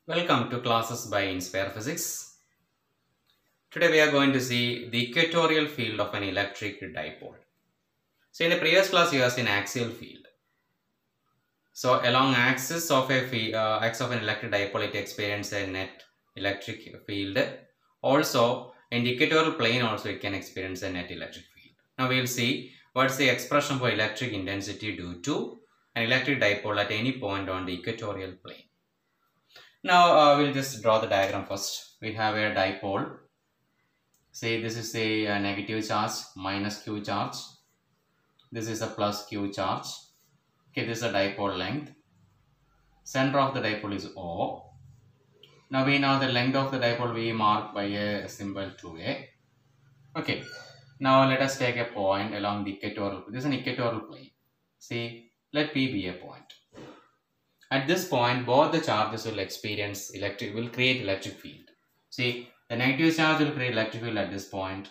Welcome to classes by Inspire Physics. Today we are going to see the equatorial field of an electric dipole. So in the previous class you have seen axial field. So along axis of axis of an electric dipole it experiences a net electric field. Also in the equatorial plane also it can experience a net electric field. Now we will see what's the expression for electric intensity due to an electric dipole at any point on the equatorial plane. Now we'll just draw the diagram first. We have a dipole. Say this is a negative charge, minus q charge. This is a plus q charge. Okay, this is a dipole length. Center of the dipole is O. Now we know the length of the dipole we mark by a symbol 2a. Okay, now let us take a point along the equatorial. This is an equatorial plane. See, let P be a point. At this point, both the charges will create electric field. See, the negative charge will create electric field at this point,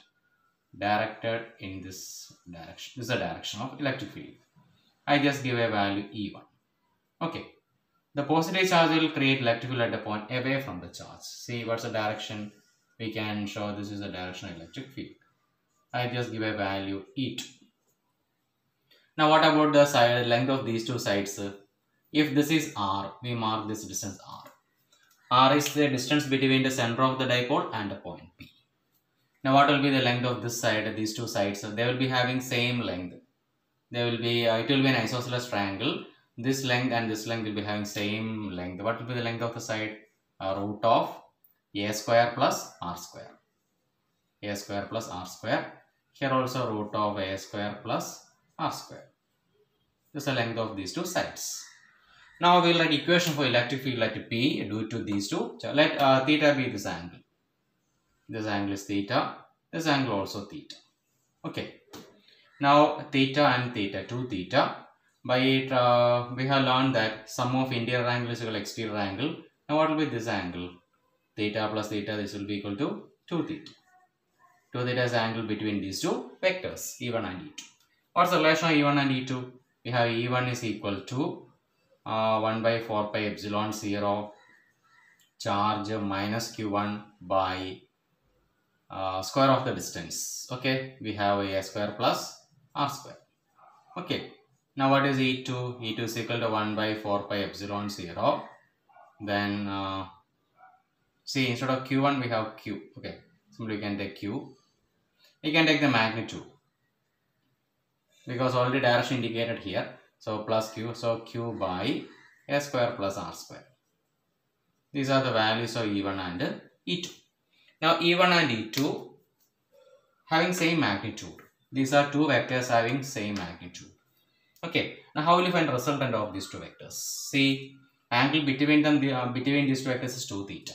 directed in this direction. This is the direction of electric field. I just give a value E1. Okay. The positive charge will create electric field at the point away from the charge. See, what's the direction? We can show this is the direction of electric field. I just give a value E2. Now, what about the side length of these two sides? If this is R, we mark this distance R. R is the distance between the center of the dipole and the point P. Now what will be the length of this side, these two sides? They will be having same length. They will be, it will be an isosceles triangle. This length and this length will be having same length. What will be the length of the side? Root of a square plus r square. A square plus r square. Here also root of a square plus r square. This is the length of these two sides. Now we will write equation for electric field at P due to these two. Let theta be this angle. This angle is theta. This angle also theta. Okay. Now theta and theta, 2 theta. By it we have learned that sum of interior angle is equal to exterior angle. Now what will be this angle? Theta plus theta, this will be equal to 2 theta. 2 theta is the angle between these two vectors, E1 and E2. What's the relation of E1 and E2? We have E1 is equal to 1 by 4 pi epsilon 0 charge minus q1 by square of the distance. Okay, we have a square plus r square. Okay, now what is E2? E2 is equal to 1 by 4 pi epsilon 0. Then see, instead of q1 we have q. Okay, simply we can take q. We can take the magnitude because already direction indicated here. So plus q, so q by a square plus r square. These are the values of E1 and E2. Now E1 and E2 having same magnitude. These are two vectors having same magnitude. Okay. Now how will you find the resultant of these two vectors? See, angle between them between these two vectors is 2 theta.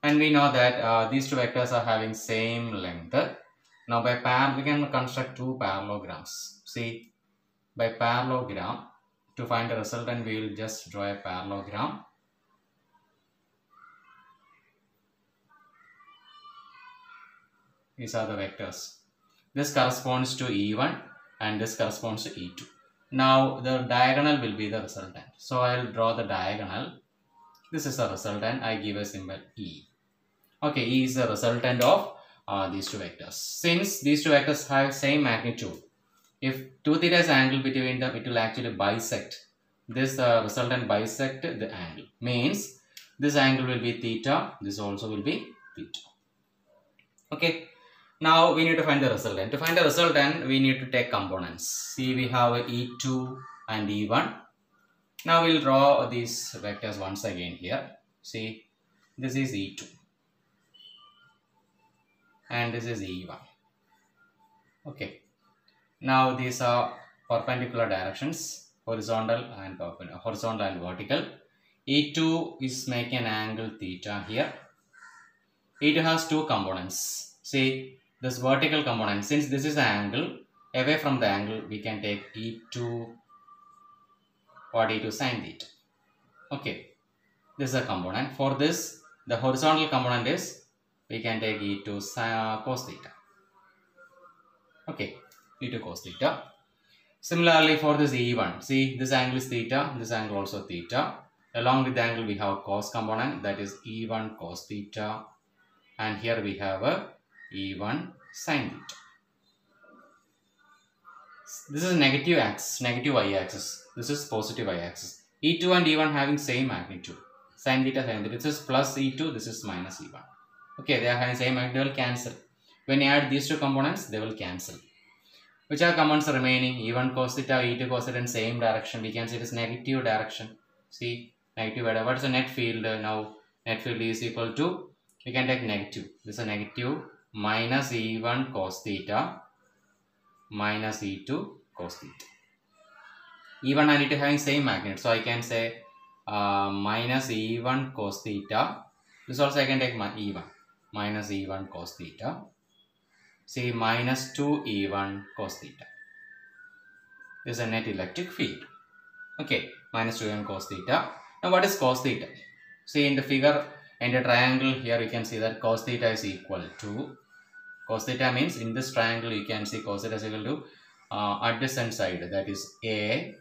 And we know that these two vectors are having same length. Now by we can construct two parallelograms. See, by parallelogram, to find the resultant, we will just draw a parallelogram. These are the vectors. This corresponds to E1 and this corresponds to E2. Now the diagonal will be the resultant. So I will draw the diagonal. This is the resultant. I give a symbol E. Okay, E is the resultant of these two vectors. Since these two vectors have same magnitude, if 2 theta is angle between them, it will actually bisect. This resultant bisect the angle. Means this angle will be theta. This also will be theta. Okay. Now we need to find the resultant. To find the resultant, we need to take components. See, we have E2 and E1. Now we'll draw these vectors once again here. See, this is E2 and this is E1. Okay. Now these are perpendicular directions, horizontal and vertical. E2 is making an angle theta here. E2 has two components. See, this vertical component, since this is the angle, away from the angle, we can take E2 or E2 sin theta. Okay, this is a component. For this, the horizontal component is, we can take E2 cos theta. Okay. E2 cos theta. Similarly for this E1, see, this angle is theta, this angle also theta. Along with the angle we have cos component, that is E1 cos theta, and here we have a E1 sin theta. This is negative axis, negative y-axis. This is positive y-axis. E2 and E1 having same magnitude. Sin theta, sin theta. This is plus E2, this is minus E1. Okay, they are having same magnitude, they will cancel. When you add these two components, they will cancel. Which are components remaining? E1 cos theta, E2 cos theta in same direction. We can say it is negative direction. See, negative. What is the net field? Now, net field is equal to, we can take negative. This is a negative minus E1 cos theta minus E2 cos theta. E1 and E2 having same magnitude. So, I can say minus E1 cos theta. This also I can take my E1. Minus E1 cos theta. See, minus 2 E1 cos theta. This is a net electric field. Okay, minus 2 E1 cos theta. Now, what is cos theta? See, in the figure, in the triangle here, you can see that cos theta is equal to, cos theta means in this triangle, you can see cos theta is equal to adjacent side, that is A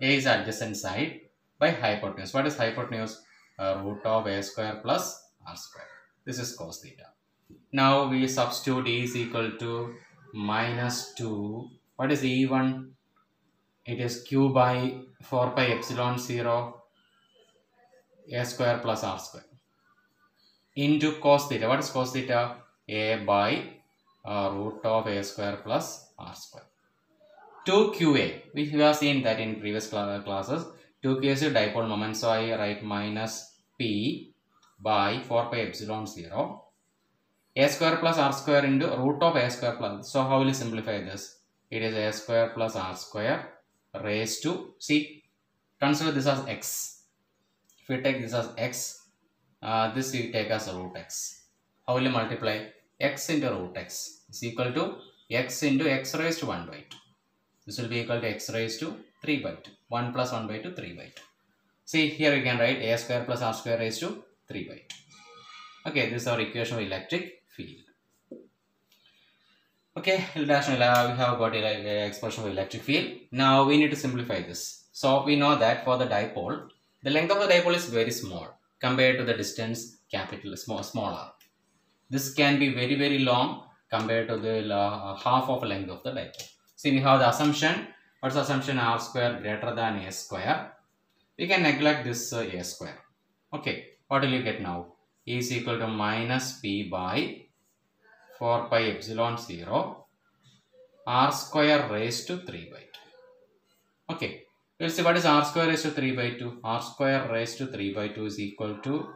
is adjacent side by hypotenuse. What is hypotenuse? Root of A square plus R square. This is cos theta. Now we substitute E is equal to minus 2. What is E1? It is Q by 4 pi epsilon 0 A square plus R square into cos theta. What is cos theta? A by root of A square plus R square. 2QA. We have seen that in previous classes. 2QA is dipole moment. So I write minus P by 4 pi epsilon 0 A square plus R square into root of A square plus. So how will you simplify this? It is A square plus R square raised to, see, consider this as X. If we take this as X, this we take as root X. How will you multiply? X into root X is equal to X into X raised to 1 by 2. This will be equal to X raised to 3 by 2. 1 plus 1 by 2, 3 by 2. See, here we can write A square plus R square raised to 3 by 2. Okay, this is our equation of electric field. Okay, we have got expression of electric field. Now we need to simplify this. So we know that for the dipole, the length of the dipole is very small compared to the distance capital smaller. This can be very, very long compared to the half of length of the dipole. See, we have the assumption. What's the assumption? R square greater than A square. We can neglect this A square. Okay, what will you get now? E is equal to minus P by 4 pi epsilon 0 R square raised to 3 by 2. Okay, let's see what is R square raised to 3 by 2. R square raised to 3 by 2 is equal to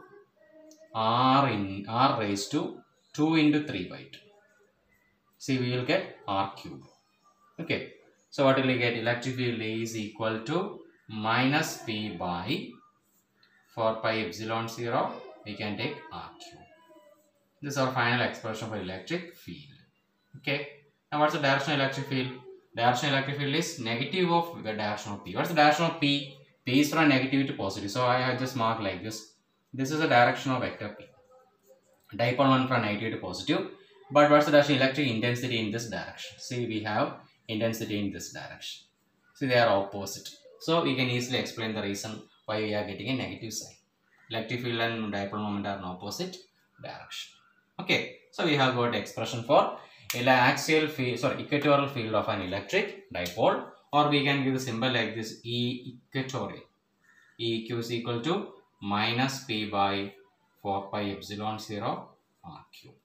R raised to 2 into 3 by 2. See, we will get R cube. Okay, so what will we get? Electric field is equal to minus P by 4 pi epsilon 0. We can take R cube. This is our final expression for electric field. Okay. Now what's the direction of electric field? Direction of electric field is negative of the direction of P. What's the direction of P? P is from negative to positive. So I have just marked like this. This is the direction of vector P. Dipole one from negative to positive. But what's the direction of electric intensity in this direction? See, we have intensity in this direction. See, they are opposite. So we can easily explain the reason why we are getting a negative sign. Electric field and dipole moment are in opposite direction. Okay, so we have got expression for axial field, equatorial field of an electric dipole, or we can give the symbol like this: E equatorial. E eq is equal to minus P by 4 pi epsilon 0 R cube.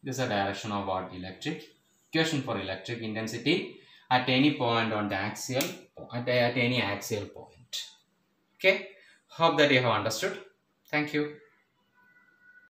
This is the direction of what? Electric. Equation for electric intensity at any point on the axial, at any axial point. Okay, hope that you have understood. Thank you.